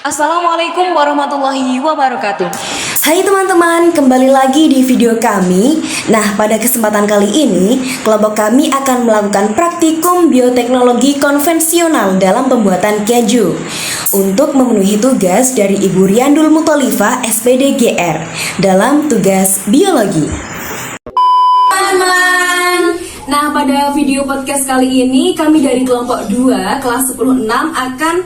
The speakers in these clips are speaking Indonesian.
Assalamualaikum warahmatullahi wabarakatuh. Hai teman-teman, kembali lagi di video kami. Nah, pada kesempatan kali ini, kelompok kami akan melakukan praktikum bioteknologi konvensional dalam pembuatan keju untuk memenuhi tugas dari Ibu Riandul Mutolifah, SPD GR, dalam tugas biologi. Teman-teman, nah pada video podcast kali ini kami dari kelompok 2 kelas 10-6 akan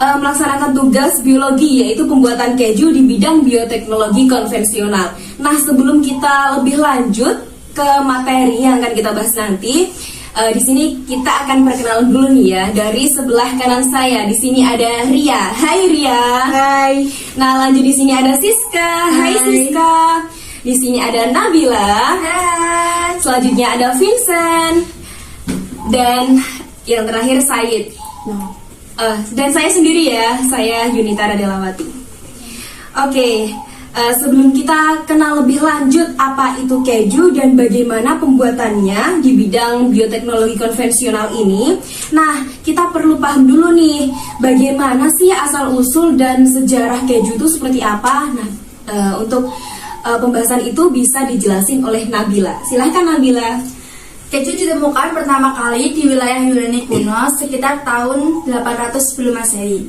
melaksanakan tugas biologi, yaitu pembuatan keju di bidang bioteknologi konvensional. Nah, sebelum kita lebih lanjut ke materi yang akan kita bahas nanti, di sini kita akan perkenalan dulu nih ya. Dari sebelah kanan saya di sini ada Ria. Hai Ria. Hai. Nah, lanjut di sini ada Siska. Hai Siska. Di sini ada Nabila. Hai. Selanjutnya ada Vincent. Dan yang terakhir Said. Dan saya sendiri ya, saya Yunita Radelawati. Oke, sebelum kita kenal lebih lanjut apa itu keju dan bagaimana pembuatannya di bidang bioteknologi konvensional ini, nah kita perlu paham dulu nih, bagaimana sih asal-usul dan sejarah keju itu seperti apa. Nah, untuk pembahasan itu bisa dijelasin oleh Nabila. Silahkan Nabila. Keju ditemukan pertama kali di wilayah Yunani kuno sekitar tahun 800 sebelum Masehi.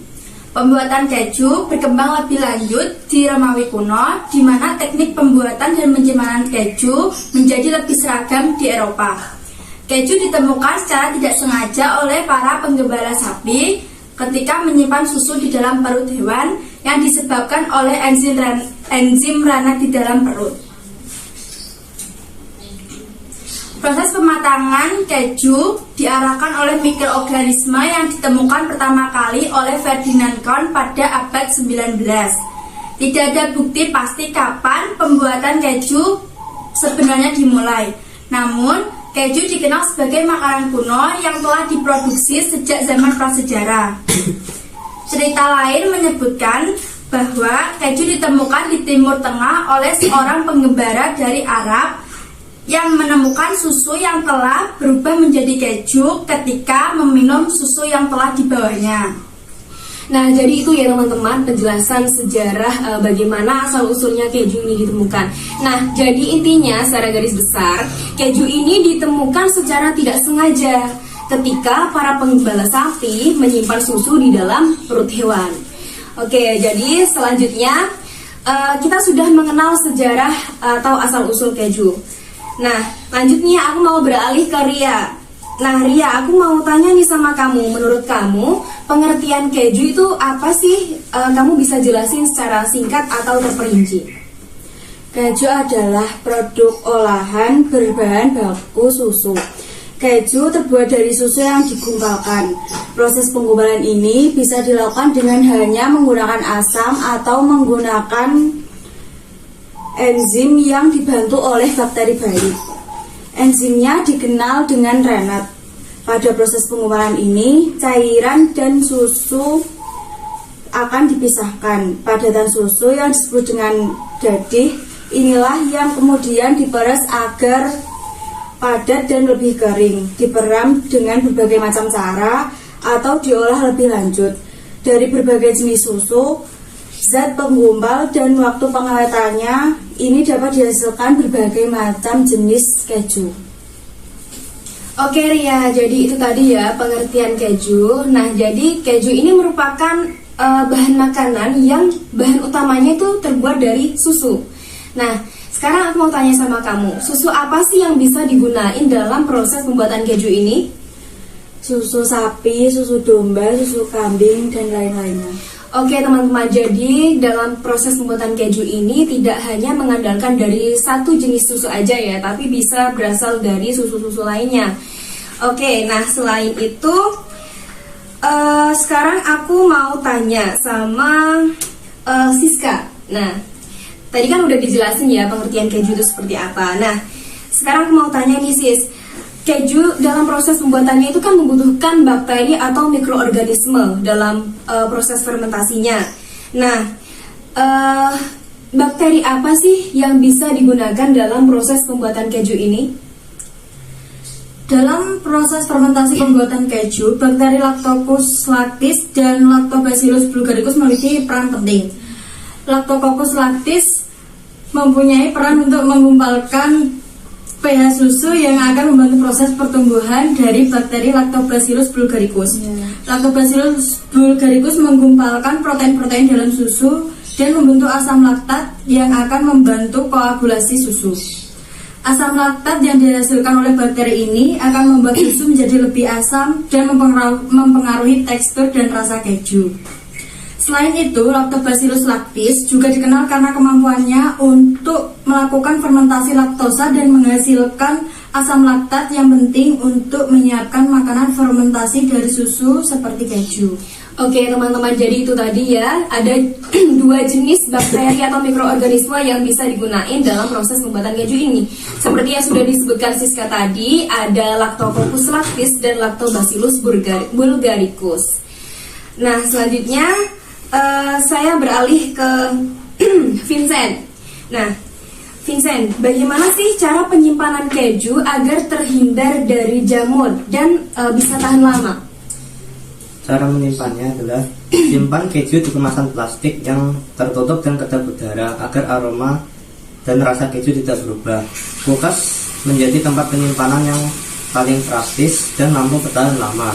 Pembuatan keju berkembang lebih lanjut di Romawi kuno, di mana teknik pembuatan dan penyimpanan keju menjadi lebih seragam di Eropa. Keju ditemukan secara tidak sengaja oleh para penggembala sapi ketika menyimpan susu di dalam perut hewan yang disebabkan oleh enzim ranat di dalam perut. Proses pematangan keju diarahkan oleh mikroorganisme yang ditemukan pertama kali oleh Ferdinand Kohn pada abad 19. Tidak ada bukti pasti kapan pembuatan keju sebenarnya dimulai. Namun, keju dikenal sebagai makanan kuno yang telah diproduksi sejak zaman prasejarah. Cerita lain menyebutkan bahwa keju ditemukan di Timur Tengah oleh seorang penggembala dari Arab yang menemukan susu yang telah berubah menjadi keju ketika meminum susu yang telah dibawanya. Nah, jadi itu ya teman-teman penjelasan sejarah bagaimana asal-usulnya keju ini ditemukan. Nah, jadi intinya secara garis besar, keju ini ditemukan secara tidak sengaja ketika para penggembala sapi menyimpan susu di dalam perut hewan. Oke, jadi selanjutnya kita sudah mengenal sejarah atau asal-usul keju. Nah, lanjutnya aku mau beralih ke Ria. Nah, Ria, aku mau tanya nih sama kamu. Menurut kamu, pengertian keju itu apa sih? Kamu bisa jelasin secara singkat atau terperinci? Keju adalah produk olahan berbahan baku susu. Keju terbuat dari susu yang digumpalkan. Proses penggumpalan ini bisa dilakukan dengan hanya menggunakan asam atau menggunakan enzim yang dibantu oleh bakteri baik. Enzimnya dikenal dengan renat. Pada proses penggumpalan ini, cairan dan susu akan dipisahkan. Padatan susu yang disebut dengan dadih inilah yang kemudian diperas agar padat dan lebih kering, diperam dengan berbagai macam cara atau diolah lebih lanjut. Dari berbagai jenis susu, zat penggumpal dan waktu pengawetannya ini dapat dihasilkan berbagai macam jenis keju. Oke Ria, jadi itu tadi ya pengertian keju. Nah, jadi keju ini merupakan bahan makanan yang bahan utamanya itu terbuat dari susu. Nah, sekarang aku mau tanya sama kamu, susu apa sih yang bisa digunain dalam proses pembuatan keju ini? Susu sapi, susu domba, susu kambing, dan lain-lainnya. Oke teman-teman, jadi dalam proses pembuatan keju ini tidak hanya mengandalkan dari satu jenis susu aja ya, tapi bisa berasal dari susu-susu lainnya. Oke, nah selain itu sekarang aku mau tanya sama Siska. Nah, tadi kan udah dijelasin ya pengertian keju itu seperti apa. Nah, sekarang aku mau tanya nih Sis, keju dalam proses pembuatannya itu kan membutuhkan bakteri atau mikroorganisme dalam proses fermentasinya. Nah, bakteri apa sih yang bisa digunakan dalam proses pembuatan keju ini? Dalam proses fermentasi pembuatan keju, bakteri Lactococcus lactis dan Lactobacillus bulgaricus memiliki peran penting. Lactococcus lactis mempunyai peran untuk menggumpalkan pH susu yang akan membantu proses pertumbuhan dari bakteri Lactobacillus bulgaricus. Lactobacillus bulgaricus menggumpalkan protein-protein dalam susu dan membentuk asam laktat yang akan membantu koagulasi susu. Asam laktat yang dihasilkan oleh bakteri ini akan membuat susu menjadi lebih asam dan mempengaruhi tekstur dan rasa keju. Selain itu, Lactobacillus lactis juga dikenal karena kemampuannya untuk melakukan fermentasi laktosa dan menghasilkan asam laktat yang penting untuk menyiapkan makanan fermentasi dari susu seperti keju. Oke teman-teman, jadi itu tadi ya, ada dua jenis bakteri atau mikroorganisme yang bisa digunakan dalam proses pembuatan keju ini. Seperti yang sudah disebutkan Siska tadi, ada Lactococcus lactis dan Lactobacillus bulgaricus. Nah selanjutnya saya beralih ke Vincent. Nah Vincent, bagaimana sih cara penyimpanan keju agar terhindar dari jamur dan bisa tahan lama? Cara menyimpannya adalah simpan keju di kemasan plastik yang tertutup dan kedap udara agar aroma dan rasa keju tidak berubah. Kulkas menjadi tempat penyimpanan yang paling praktis dan mampu bertahan lama.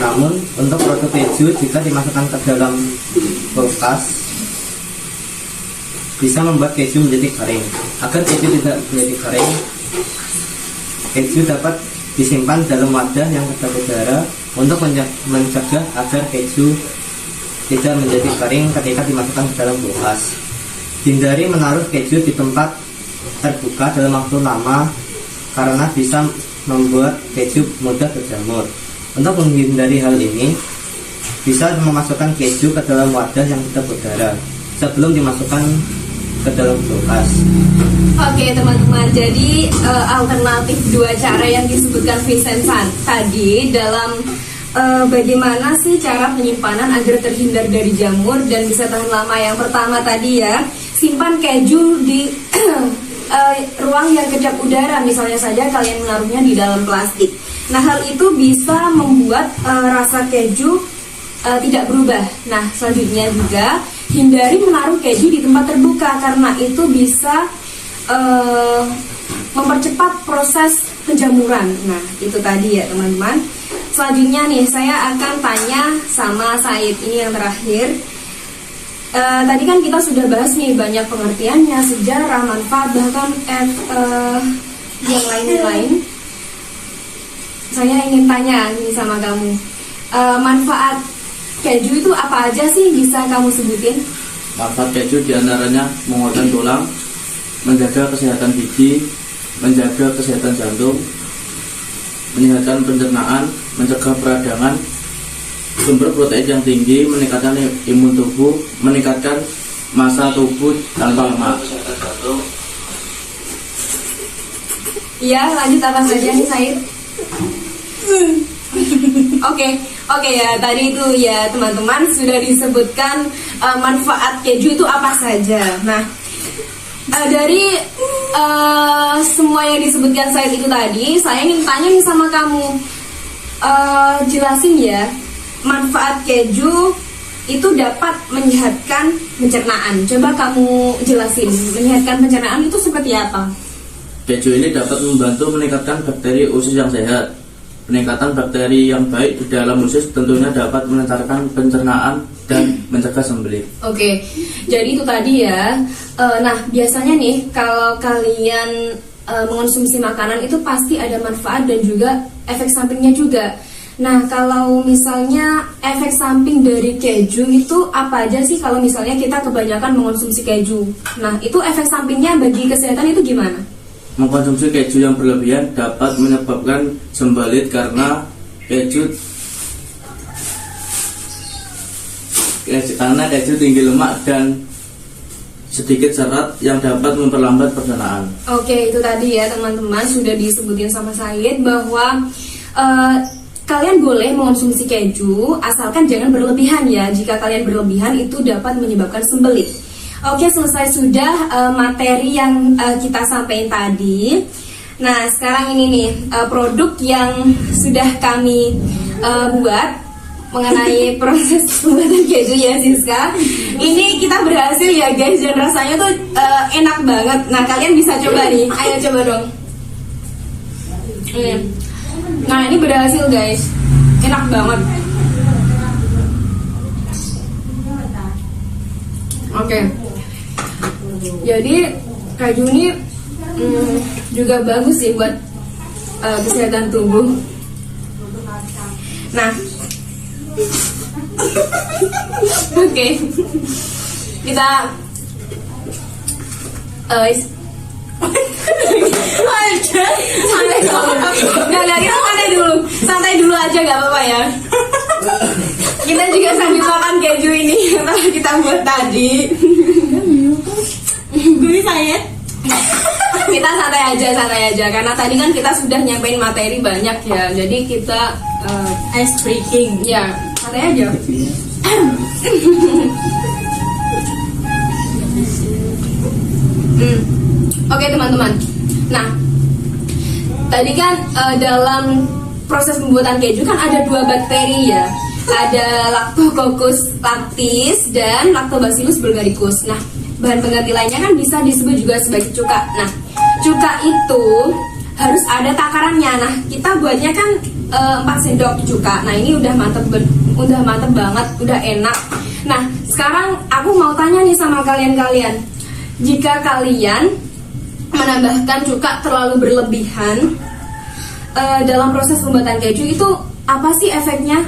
Namun untuk produk keju jika dimasukkan ke dalam kulkas bisa membuat keju menjadi kering. Agar keju tidak menjadi kering, keju dapat disimpan dalam wadah yang kedap udara untuk mencegah agar keju tidak menjadi kering ketika dimasukkan ke dalam kulkas. Hindari menaruh keju di tempat terbuka dalam waktu lama karena bisa membuat keju mudah berjamur. Untuk menghindari hal ini, bisa memasukkan keju ke dalam wadah yang kedap udara sebelum dimasukkan ke dalam kulkas. Oke teman-teman, jadi alternatif dua cara yang disebutkan Vincent tadi dalam bagaimana sih cara penyimpanan agar terhindar dari jamur dan bisa tahan lama. Yang pertama tadi ya, simpan keju di ruang yang kedap udara, misalnya saja kalian menaruhnya di dalam plastik. Nah hal itu bisa membuat rasa keju tidak berubah. Nah selanjutnya juga hindari menaruh keju di tempat terbuka karena itu bisa mempercepat proses penjamuran. Nah itu tadi ya teman-teman. Selanjutnya nih saya akan tanya sama Said, ini yang terakhir. Tadi kan kita sudah bahas nih banyak pengertiannya, sejarah, manfaat, bahkan yang lain-lain. Saya ingin tanya nih sama kamu, manfaat keju itu apa aja sih, bisa kamu sebutin? Manfaat keju diantaranya menguatkan tulang, menjaga kesehatan gigi, menjaga kesehatan jantung, meningkatkan pencernaan, mencegah peradangan, sumber protein yang tinggi, meningkatkan imun tubuh, meningkatkan massa tubuh tanpa lemak. Iya, lanjut apa saja nih Said? Oke ya, tadi itu ya teman-teman sudah disebutkan manfaat keju itu apa saja. Nah dari semua yang disebutkan Said itu tadi, saya ingin tanya nih sama kamu, jelasin ya, manfaat keju itu dapat menyehatkan pencernaan. Coba kamu jelasin, menyehatkan pencernaan itu seperti apa? Keju ini dapat membantu meningkatkan bakteri usus yang sehat. Peningkatan bakteri yang baik di dalam usus tentunya dapat melancarkan pencernaan dan mencegah sembelit. Oke, jadi itu tadi ya. Nah, biasanya nih kalau kalian mengonsumsi makanan itu pasti ada manfaat dan juga efek sampingnya juga. Nah, kalau misalnya efek samping dari keju itu apa aja sih kalau misalnya kita kebanyakan mengonsumsi keju? Nah, itu efek sampingnya bagi kesehatan itu gimana? Mengkonsumsi keju yang berlebihan dapat menyebabkan sembelit karena keju tinggi lemak dan sedikit serat yang dapat memperlambat pencernaan. Oke, itu tadi ya teman-teman sudah disebutin sama Said bahwa kalian boleh mengonsumsi keju asalkan jangan berlebihan ya. Jika kalian berlebihan itu dapat menyebabkan sembelit. Oke, selesai sudah materi yang kita sampaikan tadi. Nah, sekarang ini nih produk yang sudah kami buat mengenai proses pembuatan keju ya Siska. Ini kita berhasil ya guys, dan rasanya tuh enak banget. Nah, kalian bisa coba nih. Ayo coba dong. Nah, ini berhasil guys. Enak banget. Oke. Jadi keju ini juga bagus sih buat kesehatan tubuh. Nah, oke, kita santai dulu aja, gak apa-apa ya. Kita juga sambil makan keju ini yang telah kita buat tadi. Gue saya. Kita santai aja karena tadi kan kita sudah nyampein materi banyak ya, jadi kita ice breaking ya, santai aja. Oke teman-teman, nah tadi kan dalam proses pembuatan keju kan ada 2 bakteri ya, ada Lactococcus lactis dan Lactobacillus bulgaricus. Nah, bahan pengganti lainnya kan bisa disebut juga sebagai cuka. Nah, cuka itu harus ada takarannya. Nah, kita buatnya kan 4 sendok cuka. Nah, ini udah mantep banget, udah enak. Nah, sekarang aku mau tanya nih sama kalian-kalian. Jika kalian menambahkan cuka terlalu berlebihan dalam proses pembuatan keju, itu apa sih efeknya?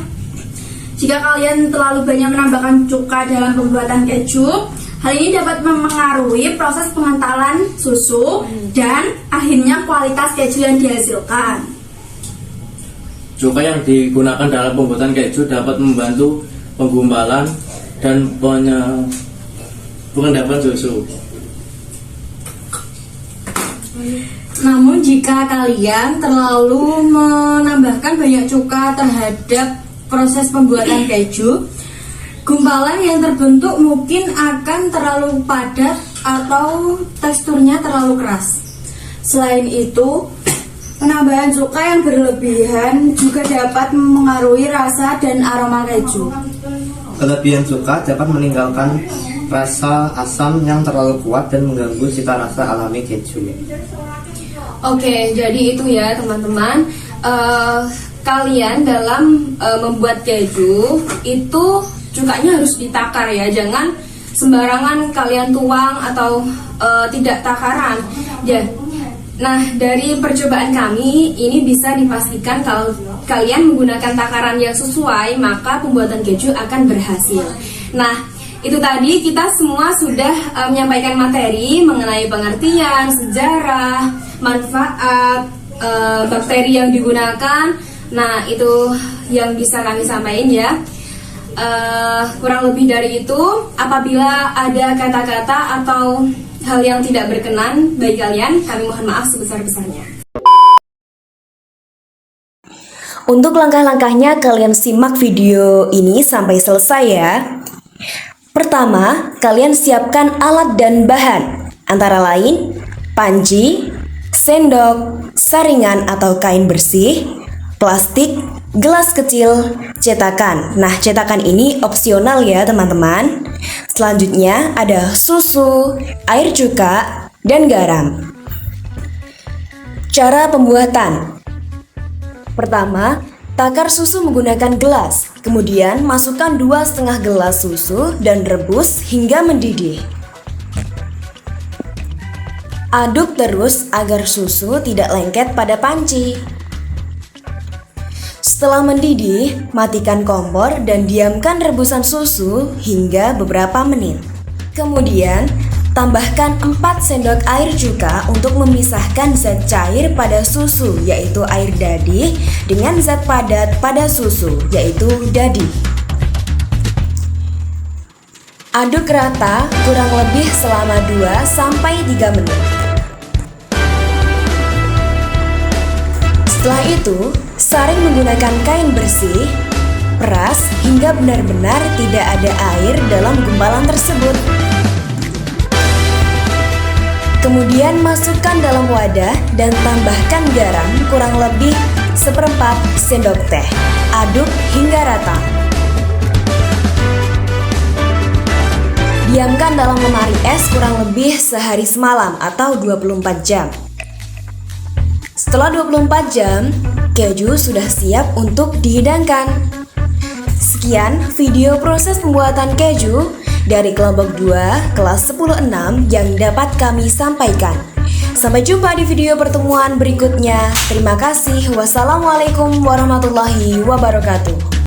Jika kalian terlalu banyak menambahkan cuka dalam pembuatan keju, hal ini dapat mempengaruhi proses pengentalan susu dan akhirnya kualitas keju yang dihasilkan. Cuka yang digunakan dalam pembuatan keju dapat membantu penggumpalan dan pengendapan susu. Namun jika kalian terlalu menambahkan banyak cuka terhadap proses pembuatan keju, gumpalan yang terbentuk mungkin akan terlalu padat atau teksturnya terlalu keras. Selain itu, penambahan cuka yang berlebihan juga dapat mengaruhi rasa dan aroma keju. Kelebihan cuka dapat meninggalkan rasa asam yang terlalu kuat dan mengganggu cita rasa alami keju. Oke, jadi itu ya teman-teman. Kalian dalam membuat keju itu cukanya harus ditakar ya, jangan sembarangan kalian tuang atau tidak takaran ya. Nah, dari percobaan kami ini bisa dipastikan kalau kalian menggunakan takaran yang sesuai, maka pembuatan keju akan berhasil. Nah, itu tadi kita semua sudah menyampaikan materi mengenai pengertian, sejarah, manfaat, bakteri yang digunakan. Nah, itu yang bisa kami sampaikan ya. Kurang lebih dari itu, apabila ada kata-kata atau hal yang tidak berkenan bagi kalian, kami mohon maaf sebesar-besarnya. Untuk langkah-langkahnya kalian simak video ini sampai selesai ya. Pertama, kalian siapkan alat dan bahan, antara lain panci, sendok, saringan atau kain bersih, plastik, gelas kecil, cetakan. Nah, cetakan ini opsional ya teman-teman. Selanjutnya ada susu, air cuka, dan garam. Cara pembuatan. Pertama, takar susu menggunakan gelas. Kemudian masukkan 2,5 gelas susu dan rebus hingga mendidih. Aduk terus agar susu tidak lengket pada panci. Setelah mendidih, matikan kompor dan diamkan rebusan susu hingga beberapa menit. Kemudian, tambahkan 4 sendok air cuka untuk memisahkan zat cair pada susu, yaitu air dadih, dengan zat padat pada susu, yaitu dadih. Aduk rata kurang lebih selama 2-3 menit. Setelah itu, saring menggunakan kain bersih, peras hingga benar-benar tidak ada air dalam gumpalan tersebut. Kemudian masukkan dalam wadah dan tambahkan garam kurang lebih 1/4 sendok teh. Aduk hingga rata. Diamkan dalam lemari es kurang lebih sehari semalam atau 24 jam. Setelah 24 jam, keju sudah siap untuk dihidangkan. Sekian video proses pembuatan keju dari kelompok 2 kelas 10-6 yang dapat kami sampaikan. Sampai jumpa di video pertemuan berikutnya. Terima kasih. Wassalamualaikum warahmatullahi wabarakatuh.